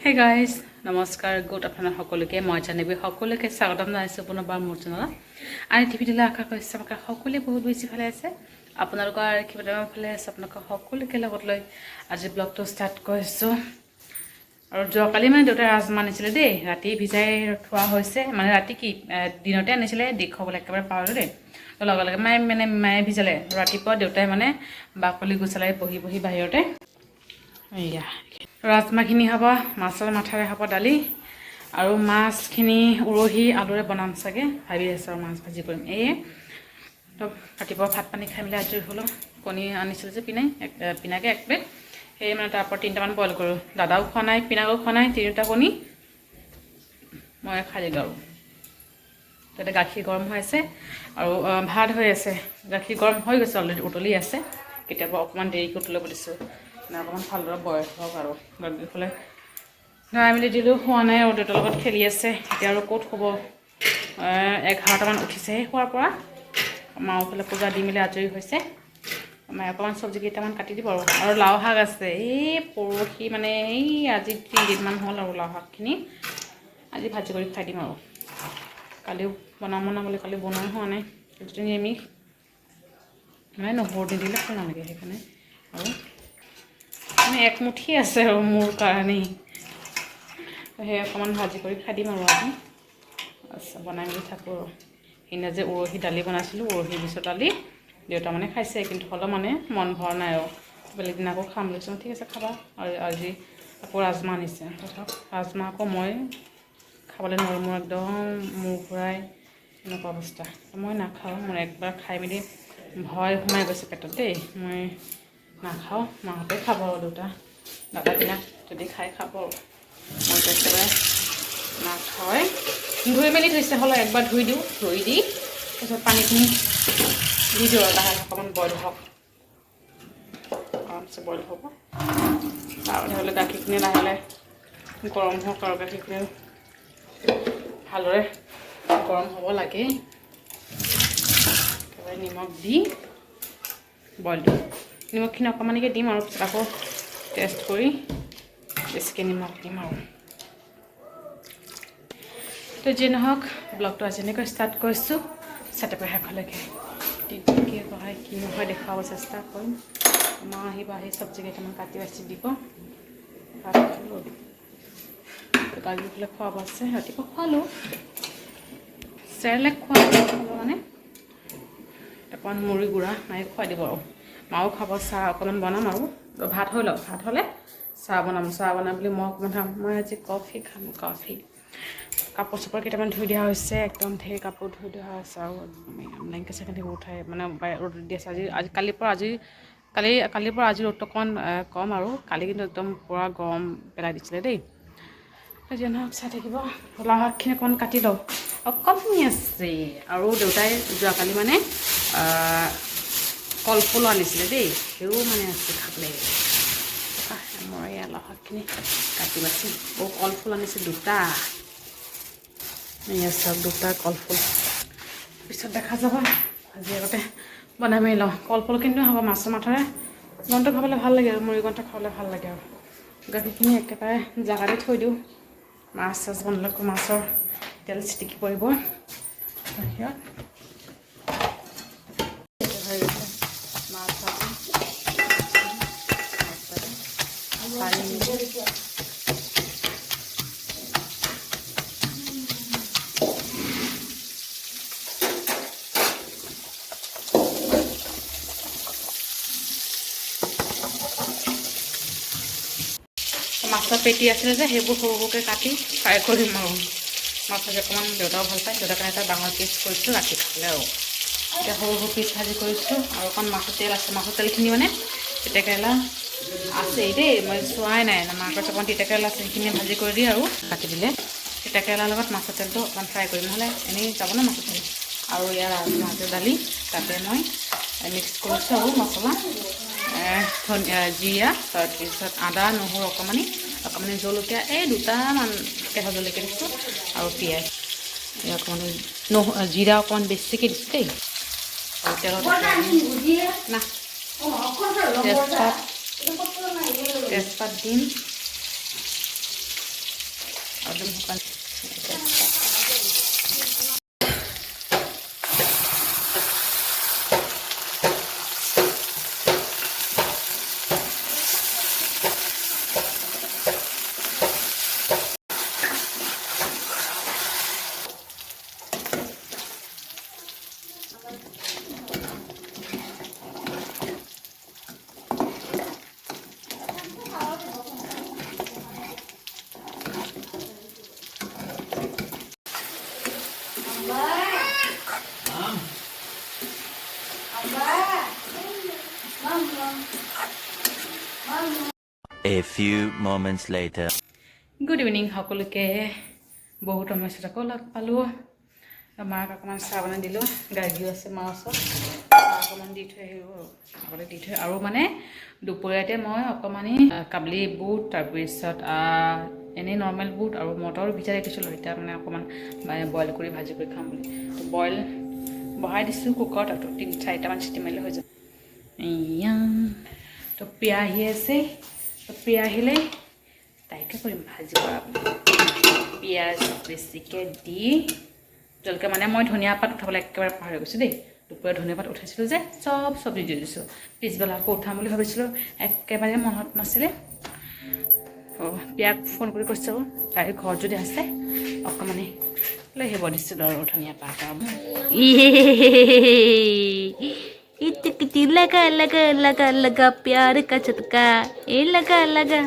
Hey guys নমস্কাৰ good afternoon সকলোকে মই জানিবি সকলোকে স্বাগতম জনাইছোঁ পুনৰবাৰ মোৰ চেনেলত আৰু টিভিটোলৈ আশা কৰিছোঁ আপোনালোকে সকলোৱে বহুত বেছি ভালে আছে আপোনালোকৰ কিবা ভালে আছে আপোনালোকক সকলোকে লগত লৈ আজি ব্লগটো ষ্টাৰ্ট কৰিছোঁ আৰু যোৱাকালি মানে দেউতাই ৰাজমাহ আনিছিলে দেই ৰাতি ভিজাই থোৱা হৈছে মানে ৰাতি কি দিনতে আনিছিলে দেখুৱাবলৈ একেবাৰে পাহৰিলোঁ দেই লগে লগে মায়ে ভিজালে ৰাতিপুৱা দেউতাই মানে বাকলি গুচালে বহি বহি বাহিৰতে এয়া ৰাজমাহখিনি হ'ব মাছৰ মাথাৰে হ'ব দালি আৰু মাছখিনি উৰহি আলুৰে বনাম চাগে ভাবি আছোঁ আৰু মাছ ভাজি কৰিম এয়ে তো ৰাতিপুৱা ভাত পানী খাই মেলি আজৰি হ'লোঁ কণী আনিছিলোঁ যে পিনাকে এক প্লেট সেই মানে তাৰ পৰা 3টামান বইল কৰোঁ দাদাও খোৱা নাই পিনাকেও খোৱা নাই 3টা কণী মই খাই দিলোঁ আৰু তাতে গাখীৰ গৰম হৈ আছে আৰু ভাত হৈ আছে গাখীৰ গৰম হৈ গৈছে অলৰেডি উতলি আছে কেতিয়াবা অকণমান দেৰিকৈ উতলিব দিছোঁ অকণমান ভালদৰে বইল হওক আৰু গাখীৰফালে ধৰাই মেলি দিলোঁ হোৱা নাই আৰু দেউতাৰ লগত খেলি আছে এতিয়া আৰু ক'ত হ'ব 11টামান উঠিছেহে খোৱাৰ পৰা মাওফালে পূজা দি মেলি আজৰি হৈছে মায়ে অকণমান চব্জি কেইটামান কাটি দিব আৰু লাও শাক আছে এই পৰহি মানে এই আজি 3 দিনমান হ'ল আৰু লাও শাকখিনি আজি ভাজি কৰি খাই দিম আৰু কালিও বনাম বুলি কালি বনোৱা হোৱা নাই যদি নিৰামিষ মানে নহৰু নিদিলে ভাল নালাগে সেইকাৰণে আৰু মানে একমুঠি আছে আৰু মোৰ কাৰণেই সেই অকণমান ভাজি কৰি খাই দিম আৰু আজি আচ্ছা বনাই মেলি থাকোঁ আৰু সেইদিনা যে উৰহি দালি বনাইছিলোঁ উৰহি মিছৰ দালি দেউতা মানে খাইছে কিন্তু হ'লেও মানে মন ভৰা নাই আৰু বেলেগ দিনা আকৌ খাম লৈছোঁ ঠিক আছে খাবা আৰু আজি আকৌ ৰাজমাহ আনিছে ৰাজমাহ আকৌ মই খাবলৈ নোৱাৰোঁ মোৰ একদম মূৰ ঘূৰাই এনেকুৱা অৱস্থা মই নাখাওঁ মোৰ একবাৰ খাই মেলি ভয় সোমাই গৈছে পেটত দেই মই নাখাওঁ মাহঁতে খাব আৰু দাদাবিলাক যদি খাই খাব মই একেবাৰে নাখাওঁৱে ধুই মেলি থৈছে হ'লেও একবাৰ ধুই দিওঁ ধুই দি তাৰপিছত পানীখিনি দি দিওঁ আৰু লাহে অকণমান বইল হওক আৰামছে বইল হ'ব তাৰপিছত হ'লে গাখীৰখিনি লাহে লাহে গৰম হওক আৰু গাখীৰখিনি ভালদৰে গৰম হ'ব লাগে একেবাৰে নিমখ দি বইল দিওঁ নিমখখিনি অকণমানকৈ দিম আৰু পিছত আকৌ টেষ্ট কৰি বেছিকৈ নিমখ দিম আৰু তো যি নহওক ব্লগটো আজি এনেকৈ ষ্টাৰ্ট কৰিছোঁ চাটেপৰ শেষলৈকে কি হয় কি নহয় দেখুৱাব চেষ্টা কৰিম মা আহি চব্জি কেইটামান কাটি বাচি দিব ভাত খালোঁ কালি পেলাই খোৱাব আছে ৰাতিপুৱা খোৱালোঁ চেৰেলেক খোৱা মানে অকণমান মুড়ি গুড়া মায়ে খুৱাই দিব আৰু মাও খাব চাহ অকণমান বনাম আৰু ভাত হৈ লওক ভাত হ'লে চাহ বনাম বুলি মই অকণমান খাম মই আজি কফি খাম কফি কাপোৰ চাপোৰ কেইটামান ধুই দিয়া হৈছে একদম ঢেৰ কাপোৰ ধুই দিয়া হৈছে আৰু ব্লেংকেট চেংকেট উঠাই মানে ৰ'দ দি আছে আজি কালিৰ পৰা আজি ৰ'দটো অকণমান কম আৰু কালি কিন্তু একদম পূৰা গৰম পেলাই দিছিলে দেই যি নহওক চাই থাকিব লাও শাকখিনি অকণমান কাটি লওঁ অকণমানি আছে আৰু দেউতাই যোৱাকালি মানে কলফুলো আনিছিলে দেই সেইও মানে আছে খাবলৈ মই এই লাও শাকখিনি কাটি বাচি কলফুল আনিছে 2টা এয়া চাওক 2টা কলফুল পিছত দেখা যাব আজি আগতে বনাই মেলি লওঁ কলফুল কিন্তু হ'ব মাছৰ মাথাৰে গন্ধটো খাবলৈ ভাল লাগে আৰু মুড়ি গন্ধটো খাবলৈ ভাল লাগে আৰু গাখীৰখিনি একেবাৰে জাগাতে থৈ দিওঁ মাছ চাছ বনালে মাছৰ তেল চিটিকি পৰিব বাহিৰত মাছৰ পেটি আছিলে যে সেইবোৰ সৰু সৰুকৈ কাটি ফ্ৰাই কৰিম আৰু মাছ ভাজি অকণমান দেউতাও ভাল পায় দেউতাৰ কাৰণে এটা ডাঙৰ পিচ কৰিছোঁ ৰাতি খালে আৰু এতিয়া সৰু পিচ ভাজি কৰিছোঁ আৰু অকণ মাছৰ তেল আছে মাছৰ তেলখিনি মানে তিতাকেৰেলা আছেই দেই মই চোৱাই নাই মাকৰ অকণ তিতাকেৰেলা আছে সেইখিনি ভাজি কৰি দি আৰু কাটি দিলে তিতাকেৰেলাৰ লগত মাছৰ তেলটো অকণমান ফ্ৰাই কৰিম নহ'লে এনেই যাব ন মাছৰ তেল আৰু ইয়াৰ ৰাজমাহৰ দালি তাতে মই মিক্স কৰিছোঁ আৰু মছলা জিৰা তাৰপিছত আদা নহৰু অকণমানি জলকীয়া এই 2টামান কেঁচা জলকীয়া দিছোঁ আৰু পিঁয়াজ অকণমান জিৰা অকণমান বেছিকৈ দিছোঁ দেই আৰু তেলত না তেজপাত দিম একদম শুকান A few moments later. Good evening সকলোকে বহুত সময় পিছত আকৌ লগ পালোঁ মাক অকণমান চাহ বনাই দিলোঁ গাখীৰ আছে মাৰ ওচৰত চাহ অকণমান দি থৈ আহিব আগতে দি থৈ আৰু মানে দুপৰীয়াতে মই অকণমান কাবলি বুট তাৰপিছত এনেই নৰ্মেল বুট আৰু মটৰ ভিজাই দিছিলোঁ এতিয়া মানে অকণমান বইল কৰি ভাজি কৰি খাম বুলি তো বইল বহাই দিছোঁ কুকাৰত আৰু 3-4টামান চিটি মাৰিলে হৈ যাব এয়া তো প্ৰিয়া আহি আছে তো প্ৰিয়া আহিলে তাইকে কৰিম ভাজি কৰা পিঁয়াজ বেছিকৈ দি জলকীয়া মানে মই ধনিয়া পাত উঠাবলৈ একেবাৰে পাহৰি গৈছোঁ দেই দুপৰীয়া ধনিয়া পাত উঠাইছিলোঁ যে চব চব্জি দি দিছোঁ পিছবেলা আকৌ উঠাম বুলি ভাবিছিলোঁ একেবাৰে মনত নাছিলে অঁ প্ৰিয়াক ফোন কৰি কৈছোঁ তাইৰ ঘৰত যদি আছে অকণমানে লৈ আহিব দিছিলোঁ আৰু ধনিয়া পাত लगा लगा लगा लगा प्यार का झटका ए लगा लगा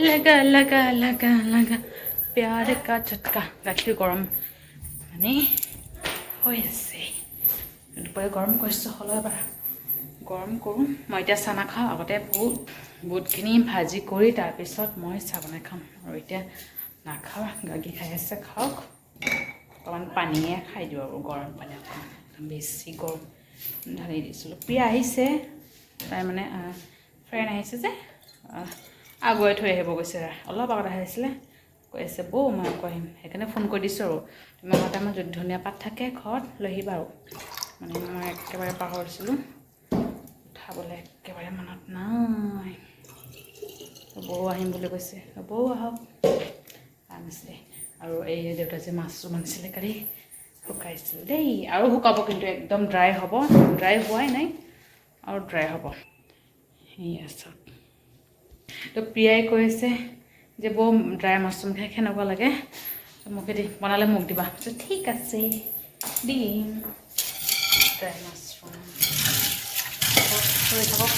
लगा लगा लगा लगा प्यार का झटका গাখীৰ গৰম মানে হৈ আছে দুপৰীয়া গৰম কৰিছোঁ হ'লেও এবাৰ গৰম কৰোঁ মই এতিয়া চাহ নাখাওঁ আগতে বুটখিনি ভাজি কৰি তাৰপিছত মই চাহ বনাই খাম আৰু এতিয়া নাখাওঁ গাখীৰ খাই আছে খাওক অকণমান পানীয়ে খাই দিওঁ আৰু গৰম পানী অকণমান বেছি গৰম ঢালি দিছিলোঁ প্ৰিয়া আহিছে তাই মানে ফ্ৰেণ্ড আহিছে যে আগুৱাই থৈ আহিব গৈছে অলপ আগত আহিছিলে কৈ আছে বৌ মই আকৌ আহিম সেইকাৰণে ফোন কৰি দিছোঁ আৰু তোমাৰ ঘৰতে আমাৰ যদি ধনিয়া পাত থাকে ঘৰত লৈ আহিবা আৰু মানে মই একেবাৰে পাহৰিছিলোঁ উঠাবলৈ একেবাৰে মনত নাই বৌ আহিম বুলি কৈছে বৌ আহক আনিছে আৰু এই দেউতা যে মাছৰুম আনিছিলে কালি শুকাইছিল দেই আৰু শুকাব কিন্তু একদম ড্ৰাই হ'ব ড্ৰাই হোৱাই নাই আৰু ড্ৰাই হ'ব সেয়া চাওক তো প্ৰিয়াই কৈছে যে বৌ ড্ৰাই মাছৰুম খাই কেনেকুৱা লাগে মোকে দি বনালে মোক দিবা ঠিক আছে দিম ড্ৰাই মাছৰুম হৈ থাকক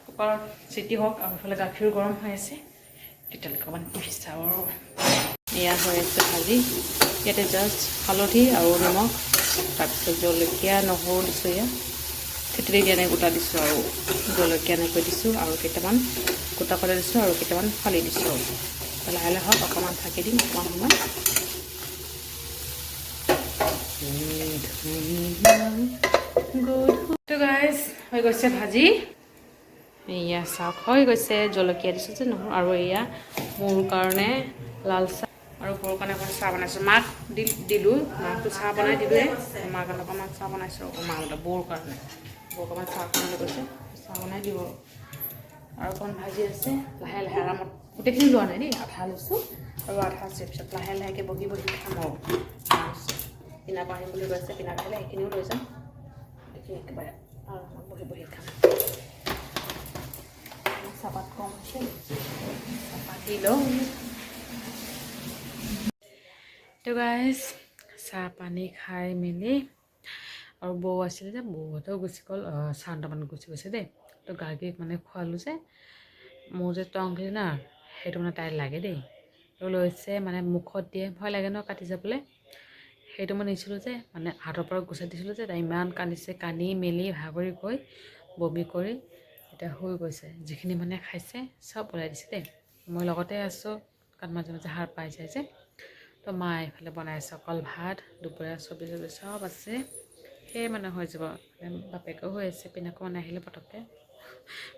কুকাৰত চিটি হওক আৰু এইফালে গাখীৰ গৰম হৈ আছে তেতিয়ালৈকে অকণমান টিভি চাওঁ আৰু এয়া হৈ আছে ভাজি ইয়াতে জাষ্ট হালধি আৰু নিমখ তাৰপিছত জলকীয়া নহৰু দিছোঁ এয়া থেতেলি দিয়া নাই গোটা দিছোঁ আৰু জলকীয়া এনেকৈ দিছোঁ আৰু কেইটামান গোটা কৰি দিছোঁ আৰু কেইটামান ফালি দিছোঁ আৰু লাহে লাহে হওক অকণমান থাকি দিম অকণমান সময় তো গাইজ হৈ গৈছে ভাজি এয়া চাওক হৈ গৈছে জলকীয়া দিছোঁ যে নহৰু আৰু এয়া মোৰ কাৰণে লাল চাহ আৰু বৰৰ কাৰণে অকণমান চাহ বনাইছোঁ মাক দিলোঁ মাকটো চাহ বনাই দিলোঁৱে মাৰ কাৰণে অকণমান চাহ বনাইছোঁ মাহঁতে বৌৰ কাৰণে বৌ অকণমান চাহ বনাবলৈ কৈছে চাহ বনাই দিব আৰু অকণমান ভাজি আছে লাহে লাহে আৰামত গোটেইখিনি লোৱা নাই দেই আধা লৈছোঁ আৰু আধা আছে পিছত লাহে লাহেকৈ বহি বহি খাম আৰু পিনা পাৰিম বুলি কৈছে পিনা পাৰিলে সেইখিনিও লৈ যাম সেইখিনি একেবাৰে আৰামত বহি বহি খাম চাহপাত কম আছে চাহপাত দি লওঁ তো গাইজ চাহ পানী খাই মেলি আৰু বৌ আছিলে যে বৌহঁতেও গুচি গ'ল চাৰিটামানত গুচি গৈছে দেই তো গাখীৰ মানে খোৱালোঁ যে মোৰ যে টংঘিল না সেইটো মানে তাইৰ লাগে দেই তো লৈছে মানে মুখত দিয়ে ভয় লাগে ন কাটি যাবলৈ সেইটো মই নিছিলোঁ যে মানে হাতৰ পৰা গুচাই দিছিলোঁ যে তাই ইমান কান্দিছে কান্দি মেলি ভাগৰি গৈ বমি কৰি এতিয়া শুই গৈছে যিখিনি মানে খাইছে চব ওলাই দিছে দেই মই লগতে আছোঁ কাৰণ মাজে মাজে সাৰ পাই যায় যে তো মা এইফালে বনাইছে অকল ভাত দুপৰীয়া চব্জি চব আছে সেয়ে মানে হৈ যাব বাপেকেও হৈ আছে পিনাকো মানে আহিলে পটককৈ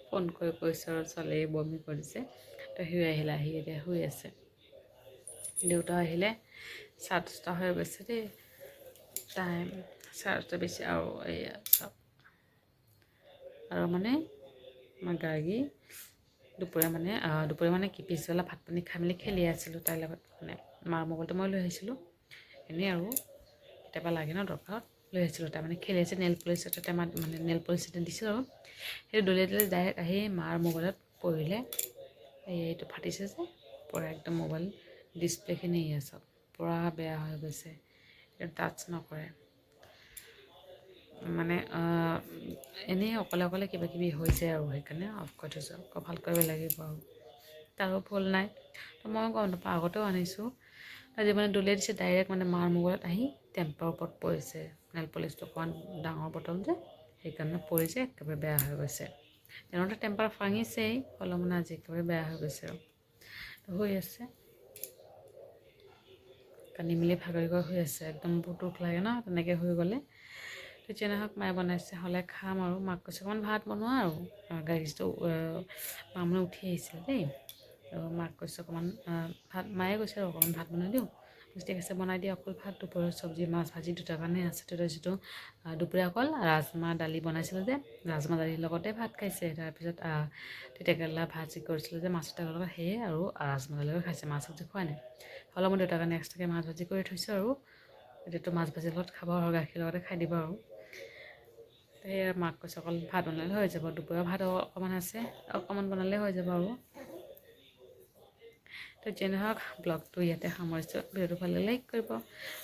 ফোন কৰি কৈছোঁ আৰু ছোৱালীয়ে বমি কৰিছে তো সি আহিলে আহি এতিয়া শুই আছে দেউতা আহিলে 7টা হৈ গৈছে দেই টাইম 7টা বেছি আৰু এয়া চব আৰু মানে আমাৰ গাড়ী দুপৰীয়া মানে কি পিছবেলা ভাত পানী খাই মেলি খেলি আছিলোঁ তাইৰ লগত মানে মাৰ মোবাইলটো মই লৈ আহিছিলোঁ এনেই আৰু কেতিয়াবা লাগে ন দৰকাৰত লৈ আহিছিলোঁ তাই মানে খেলি আছে নেল পলিচ এটা টেমাত মানে নেল পলিচ এটা দিছিলোঁ আৰু সেইটো দলিয়াই দিলে ডাইৰেক্ট আহি মাৰ মোবাইলত পৰিলে এইটো ফাটিছে যে পূৰা একদম মোবাইল ডিছপ্লেখিনি চব পূৰা বেয়া হৈ গৈছে এইটো টাচ নকৰে মানে এনেই অকলে কিবা কিবি হৈছে আৰু সেইকাৰণে অফ কৰি থৈছোঁ আকৌ ভাল কৰিব লাগিব আৰু তাৰো ভুল নাই তো মই গম নাপাওঁ আগতেও আনিছোঁ আজি মানে দলিয়াই দিছে ডাইৰেক্ট মানে মাৰ মোবাইলত আহি টেম্পাৰ ওপৰত পৰিছে নেল পলিচটো অকণমান ডাঙৰ বটল যে সেইকাৰণে পৰিছে একেবাৰে বেয়া হৈ গৈছে তেনেহ'লে টেম্পাৰ ভাঙিছেই হ'লেও মানে আজি একেবাৰে বেয়া হৈ গৈছে আৰু হৈ আছে কান্দি মেলি ভাগৰি গৈ হৈ আছে একদম বহুত দুখ লাগে ন তেনেকৈ হৈ গ'লে তেতিয়া নহওক মায়ে বনাইছে হ'লে খাম আৰু মাক কৈছে অকণমান ভাত বনোৱা আৰু গাড়ীটো মা মানে উঠি আহিছিলে দেই আৰু মাক কৈছে অকণমান ভাত মায়ে কৈছে আৰু অকণমান ভাত বনাই দিওঁ ঠিক আছে বনাই দিয়া অকল ভাত দুপৰীয়া চব্জি মাছ ভাজি দুটাৰ কাৰণে আছে তেতিয়া যিটো দুপৰীয়া অকল ৰাজমাহ দালি বনাইছিলোঁ যে ৰাজমাহ দালিৰ লগতে ভাত খাইছে তাৰপিছত তিতাকেৰেলা ভাজি কৰিছিলোঁ যে মাছ তিতাকেৰেলাৰ লগত সেয়ে আৰু ৰাজমাহ দালিৰ লগত খাইছে মাছ চব্জি খোৱা নাই হ'লেও মই দেউতাৰ কাৰণে এক্সট্ৰাকৈ মাছ ভাজি কৰি থৈছোঁ আৰু এতিয়াতো মাছ ভাজিৰ লগত খাব আৰু গাখীৰ লগতে খাই দিব আৰু সেয়ে মাক কৈছে অকল ভাত বনালে হৈ যাব দুপৰীয়া ভাত অকণমান আছে অকণমান বনালে হৈ যাব আৰু তো যেনে নহওক ব্লগটো ইয়াতে সামৰিছোঁ ভিডিঅ'টো ভালে লাইক কৰিব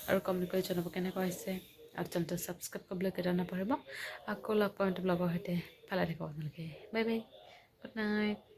আৰু কমেণ্ট কৰি জনাব কেনেকুৱা হৈছে আৰু চেনেলটো ছাবস্ক্ৰাইব কৰিবলৈ কেতিয়াও নাপাহৰিব আকৌ লগ পাম ব্লগৰ সৈতে ভালে থাকিব আপোনালোকে বাই বাই গুড নাইট